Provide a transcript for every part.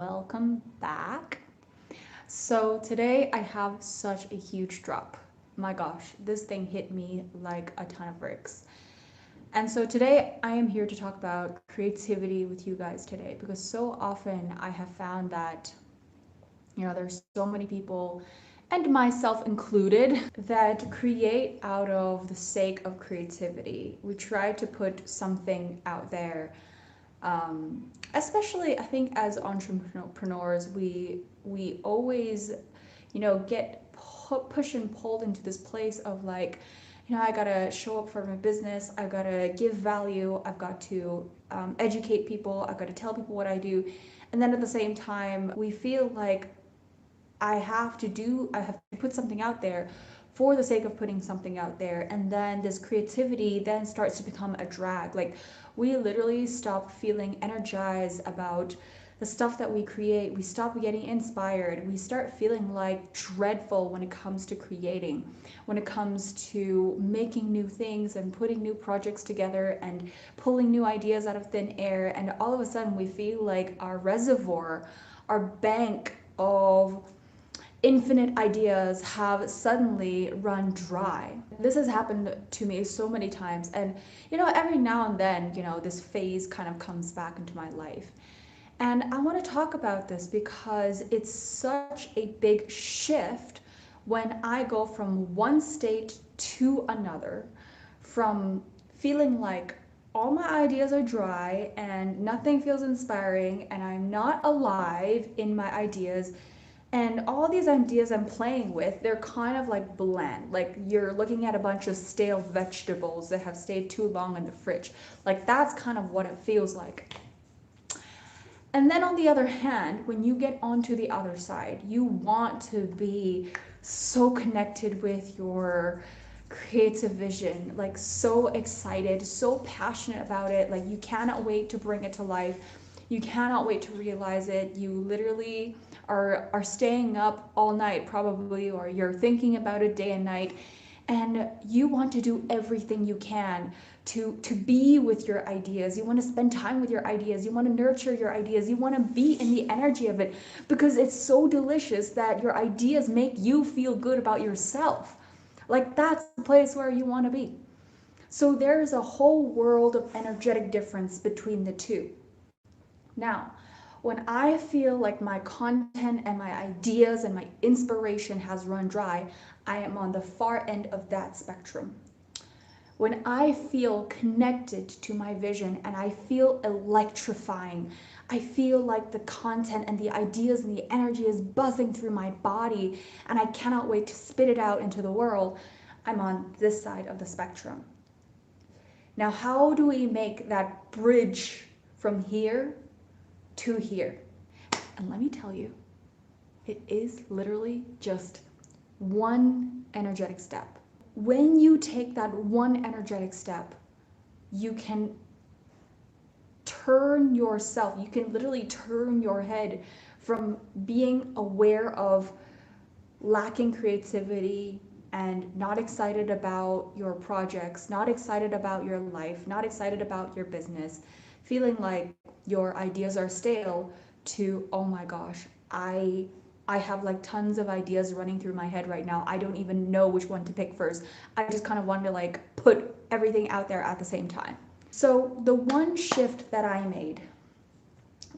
Welcome back. So today I have such a huge drop. My gosh, this thing hit me like a ton of bricks. And so today I am here to talk about creativity with you guys today because so often I have found that there's so many people and myself included that create out of the sake of creativity. We try to put something out there, especially I think as entrepreneurs, we always, get pushed and pulled into this place of like, I gotta show up for my business, I've gotta give value, I've got to educate people, I've got to tell people what I do, and then at the same time, we feel like I have to put something out there for the sake of putting something out there. And then this creativity then starts to become a drag. Like we literally stop feeling energized about the stuff that we create. We stop getting inspired. We start feeling like dreadful when it comes to creating, when it comes to making new things and putting new projects together and pulling new ideas out of thin air. And all of a sudden, we feel like our reservoir, our bank of infinite ideas have suddenly run dry. This has happened to me so many times, and every now and then, this phase kind of comes back into my life. And I want to talk about this because it's such a big shift when I go from one state to another, from feeling like all my ideas are dry and nothing feels inspiring and I'm not alive in my ideas, and all these ideas I'm playing with, they're kind of like bland. Like you're looking at a bunch of stale vegetables that have stayed too long in the fridge. Like that's kind of what it feels like. And then on the other hand, when you get onto the other side, you want to be so connected with your creative vision, like so excited, so passionate about it. Like you cannot wait to bring it to life. You cannot wait to realize it. You literally are staying up all night probably, or you're thinking about it day and night, and you want to do everything you can to be with your ideas. You want to spend time with your ideas, you want to nurture your ideas, you want to be in the energy of it because it's so delicious that your ideas make you feel good about yourself. Like that's the place where you want to be. So there's a whole world of energetic difference between the two. Now, when I feel like my content and my ideas and my inspiration has run dry, I am on the far end of that spectrum. When I feel connected to my vision and I feel electrifying, I feel like the content and the ideas and the energy is buzzing through my body and I cannot wait to spit it out into the world, I'm on this side of the spectrum. Now, how do we make that bridge from here to here? And let me tell you, it is literally just one energetic step. When you take that one energetic step, you can turn yourself, you can literally turn your head from being aware of lacking creativity and not excited about your projects, not excited about your life, not excited about your business, feeling like your ideas are stale, to oh my gosh, I have like tons of ideas running through my head right now. I don't even know which one to pick first. I just kind of wanted to like put everything out there at the same time. So the one shift that I made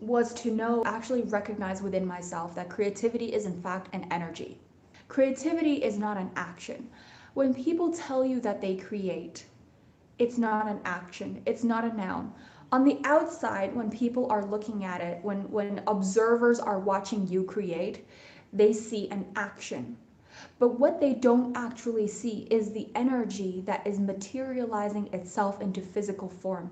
was to know, actually recognize within myself that creativity is in fact an energy. Creativity is not an action. When people tell you that they create, it's not an action, it's not a noun. On the outside, when people are looking at it, when observers are watching you create, they see an action. But what they don't actually see is the energy that is materializing itself into physical form.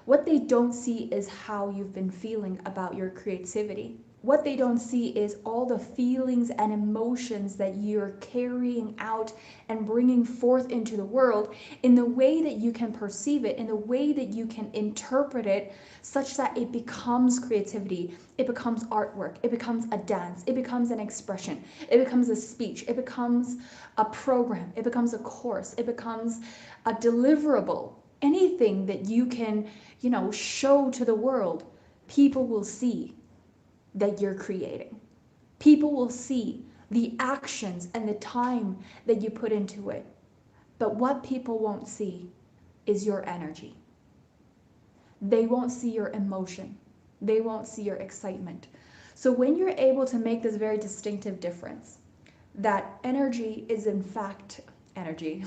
What they don't see is how you've been feeling about your creativity. What they don't see is all the feelings and emotions that you're carrying out and bringing forth into the world in the way that you can perceive it, in the way that you can interpret it, such that it becomes creativity, it becomes artwork, it becomes a dance, it becomes an expression, it becomes a speech, it becomes a program, it becomes a course, it becomes a deliverable. Anything that you can, show to the world, people will see. that you're creating. People will see the actions and the time that you put into it. But what people won't see is your energy. They won't see your emotion. They won't see your excitement. So when you're able to make this very distinctive difference, that energy is in fact energy.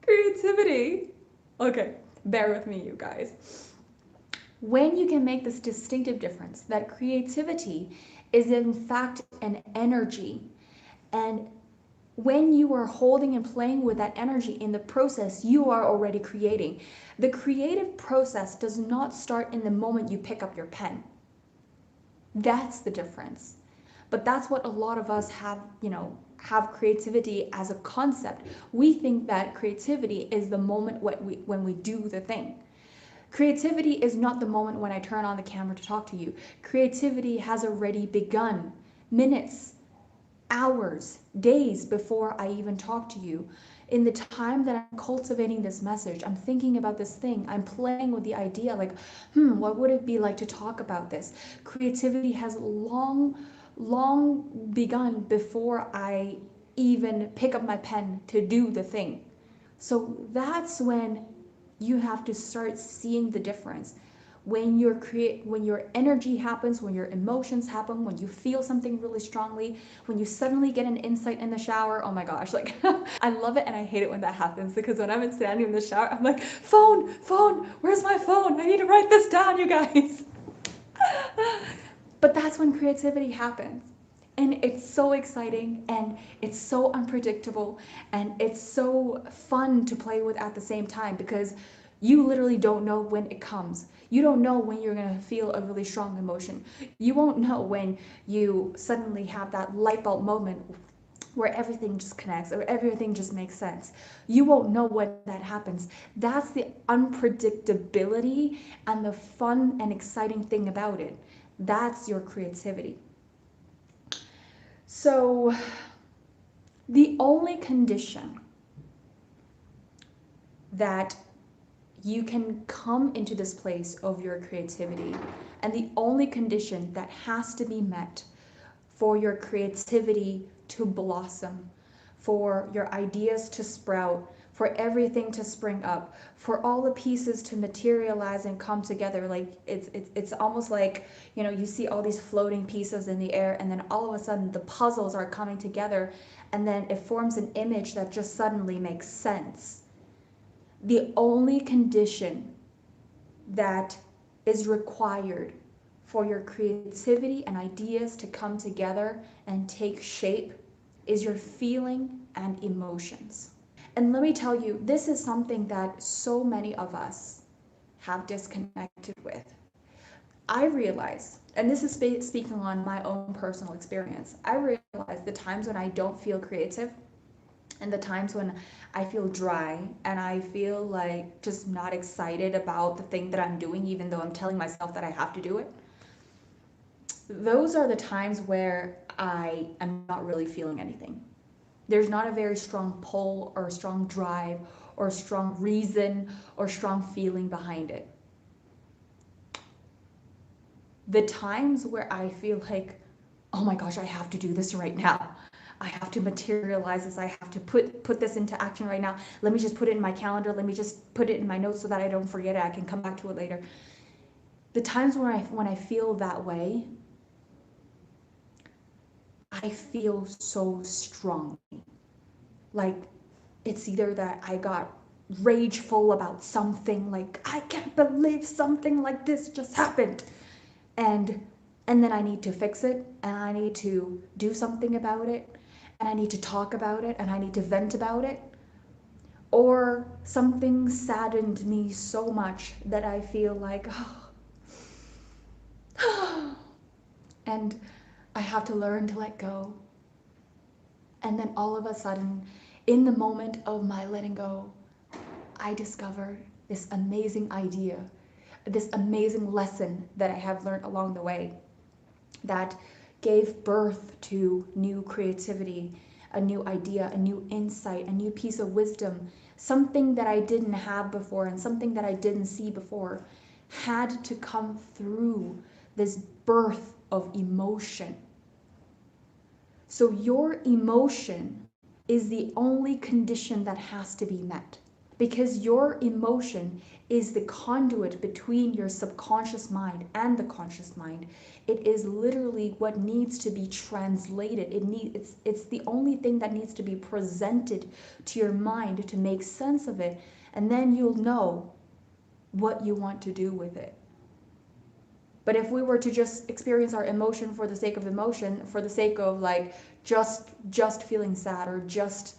Creativity. Okay, bear with me, you guys. When you can make this distinctive difference, that creativity is in fact an energy, and when you are holding and playing with that energy in the process, you are already creating. The creative process does not start in the moment you pick up your pen. That's the difference. But that's what a lot of us have creativity as a concept. We think that creativity is the moment when we do the thing. Creativity is not the moment when I turn on the camera to talk to you. Creativity has already begun minutes, hours, days before I even talk to you. In the time that I'm cultivating this message, I'm thinking about this thing, I'm playing with the idea like, what would it be like to talk about this? Creativity has long begun before I even pick up my pen to do the thing. So that's when you have to start seeing the difference. When your energy happens, when your emotions happen, when you feel something really strongly, when you suddenly get an insight in the shower, oh my gosh, like I love it and I hate it when that happens, because when I'm standing in the shower, I'm like, phone, where's my phone? I need to write this down, you guys. But that's when creativity happens. And it's so exciting and it's so unpredictable and it's so fun to play with at the same time, because you literally don't know when it comes. You don't know when you're going to feel a really strong emotion. You won't know when you suddenly have that light bulb moment where everything just connects or everything just makes sense. You won't know when that happens. That's the unpredictability and the fun and exciting thing about it. That's your creativity. So, the only condition that you can come into this place of your creativity, and the only condition that has to be met for your creativity to blossom, for your ideas to sprout, for everything to spring up, for all the pieces to materialize and come together. Like it's almost like, you see all these floating pieces in the air, and then all of a sudden the puzzles are coming together, and then it forms an image that just suddenly makes sense. The only condition that is required for your creativity and ideas to come together and take shape is your feeling and emotions. And let me tell you, this is something that so many of us have disconnected with. I realize, and this is speaking on my own personal experience, I realize the times when I don't feel creative and the times when I feel dry and I feel like just not excited about the thing that I'm doing, even though I'm telling myself that I have to do it. Those are the times where I am not really feeling anything. There's not a very strong pull or a strong drive or a strong reason or strong feeling behind it. The times where I feel like, oh my gosh, I have to do this right now. I have to materialize this. I have to put this into action right now. Let me just put it in my calendar. Let me just put it in my notes so that I don't forget it. I can come back to it later. The times when I feel that way, I feel so strongly. Like it's either that I got rageful about something, like I can't believe something like this just happened, and then I need to fix it, and I need to do something about it, and I need to talk about it, and I need to vent about it. Or something saddened me so much that I feel like, and I have to learn to let go. And then all of a sudden, in the moment of my letting go, I discovered this amazing idea, this amazing lesson that I have learned along the way that gave birth to new creativity, a new idea, a new insight, a new piece of wisdom, something that I didn't have before and something that I didn't see before had to come through this birth of emotion. So your emotion is the only condition that has to be met, because your emotion is the conduit between your subconscious mind and the conscious mind. It is literally what needs to be translated. It's the only thing that needs to be presented to your mind to make sense of it, and then you'll know what you want to do with it. But if we were to just experience our emotion for the sake of emotion, for the sake of like just feeling sad, or just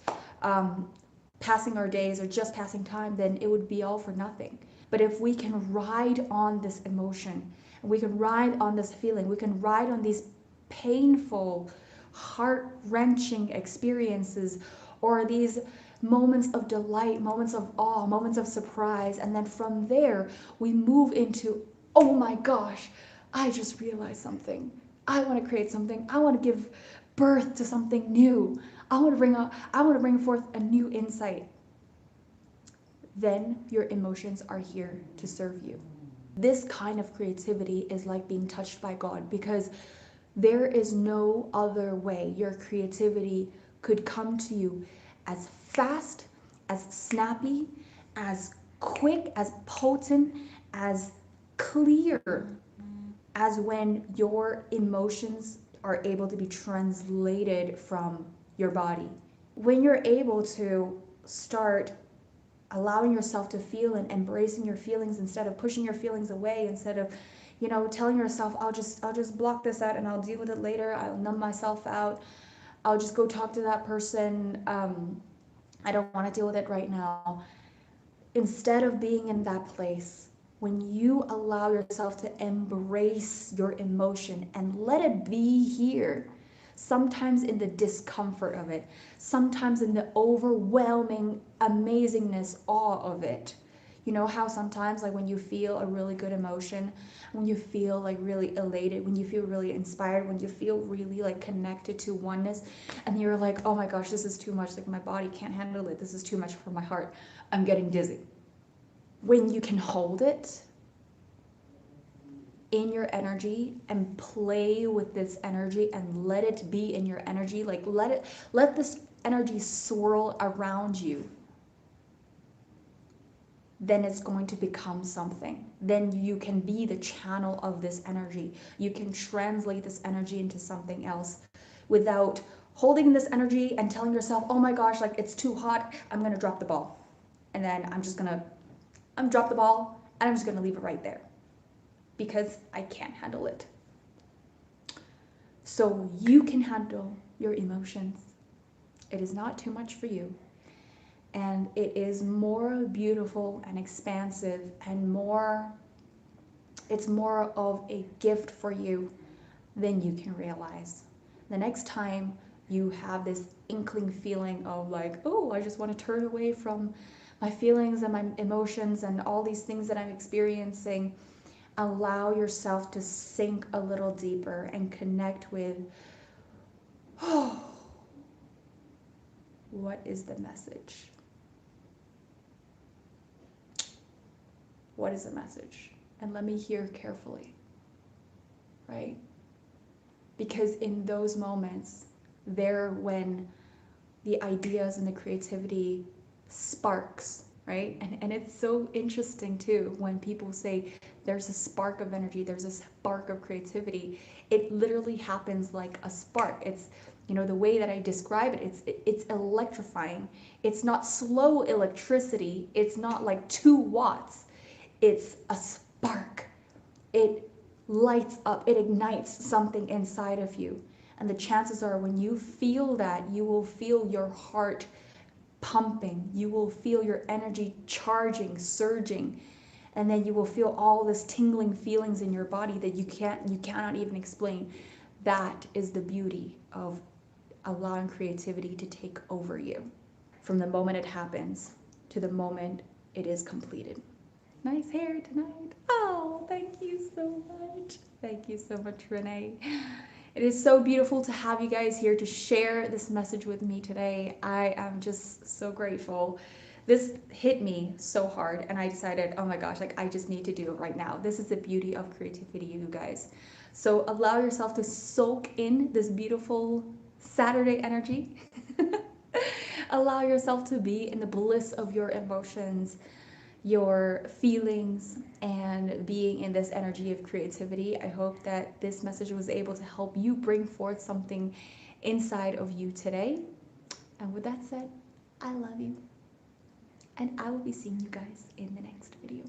passing our days, or just passing time, then it would be all for nothing. But if we can ride on this emotion, and we can ride on this feeling, we can ride on these painful, heart-wrenching experiences, or these moments of delight, moments of awe, moments of surprise, and then from there we move into, oh my gosh, I just realized something. I want to create something. I want to give birth to something new. I want to bring forth a new insight. Then your emotions are here to serve you. This kind of creativity is like being touched by God, because there is no other way your creativity could come to you as fast, as snappy, as quick, as potent, as clear as when your emotions are able to be translated from your body. When you're able to start allowing yourself to feel and embracing your feelings, instead of pushing your feelings away, instead of telling yourself, I'll just block this out and I'll deal with it later, I'll numb myself out, I'll just go talk to that person, I don't want to deal with it right now. Instead of being in that place, when you allow yourself to embrace your emotion and let it be here, sometimes in the discomfort of it, sometimes in the overwhelming amazingness, awe of it. You know how sometimes, like when you feel a really good emotion, when you feel like really elated, when you feel really inspired, when you feel really like connected to oneness, and you're like, oh my gosh, this is too much, like my body can't handle it, this is too much for my heart, I'm getting dizzy. When you can hold it in your energy and play with this energy and let it be in your energy, like let this energy swirl around you, then it's going to become something. Then you can be the channel of this energy. You can translate this energy into something else without holding this energy and telling yourself, oh my gosh, like it's too hot, I'm gonna drop the ball. And then I'm drop the ball and I'm just gonna leave it right there because I can't handle it. So you can handle your emotions. It is not too much for you. And it is more beautiful and expansive and it's more of a gift for you than you can realize. The next time you have this inkling feeling of like, oh, I just want to turn away from my feelings and my emotions and all these things that I'm experiencing, allow yourself to sink a little deeper and connect with, oh, what is the message? What is the message? And let me hear carefully, right? Because in those moments, when the ideas and the creativity sparks, right? And it's so interesting too, when people say there's a spark of energy, there's a spark of creativity, it literally happens like a spark. It's, the way that I describe it, it's electrifying. It's not slow electricity. It's not like 2 watts. It's a spark. It lights up, it ignites something inside of you. And the chances are when you feel that, you will feel your heart pumping. You will feel your energy charging, surging. And then you will feel all this tingling feelings in your body that you cannot even explain. That is the beauty of allowing creativity to take over you. From the moment it happens to the moment it is completed. Nice hair tonight. Oh, thank you so much. Thank you so much, Renee. It is so beautiful to have you guys here to share this message with me today. I am just so grateful this hit me so hard, and I decided, oh my gosh, like I just need to do it right now. This is the beauty of creativity, you guys. So allow yourself to soak in this beautiful Saturday energy. Allow yourself to be in the bliss of your emotions, your feelings, and being in this energy of creativity. I hope that this message was able to help you bring forth something inside of you today. And with that said, I love you, and I will be seeing you guys in the next video.